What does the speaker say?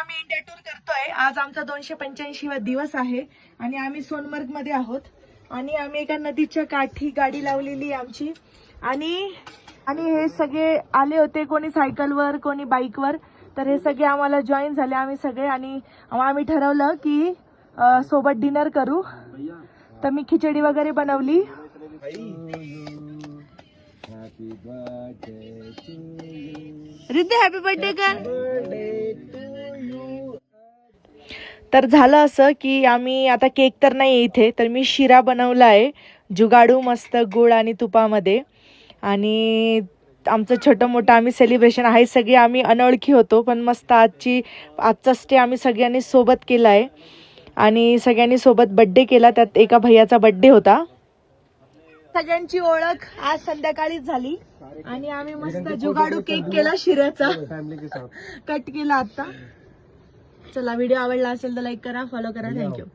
आम्ही India tour करतोय. आज आमचा 285वा दिवस आहे आणि आम्ही सोनमर्ग मध्ये आहोत आणि आम्ही एका नदीच्या काठी गाडी लावलेली आमची आणि हे सगळे आले होते, कोणी सायकलवर कोणी बाईकवर. तर हे सगळे आम्हाला जॉईन झाले आम्ही सगळे आणि आम्ही ठरवलं की सोबत डिनर करू. तर मी खिचडी वगैरे बनवली. रिद्धी हॅपी बर्थडे कर. तर झालं असं की आम्ही आता केक तर नाही इथे, तर मी शिरा बनवला आहे जुगाडू मस्त गुळ आणि तुपामध्ये. आणि आमचं छोटं मोठं आम्ही सेलिब्रेशन आहे. सगळे आम्ही अनोळखी होतो पण मस्त आजचा स्टे आम्ही सगळ्यांनी सोबत केला आहे आणि सगळ्यांनी सोबत बर्थडे केला. त्यात एका भैयाचा बर्थडे होता. सगळ्यांची ओळख आज संध्याकाळीच झाली आणि आम्ही मस्त जुगाडू केक केला शिऱ्याचा, कट केला आता. चला, व्हिडिओ आवडला असेल तर लाईक करा, फॉलो करा. थँक्यू.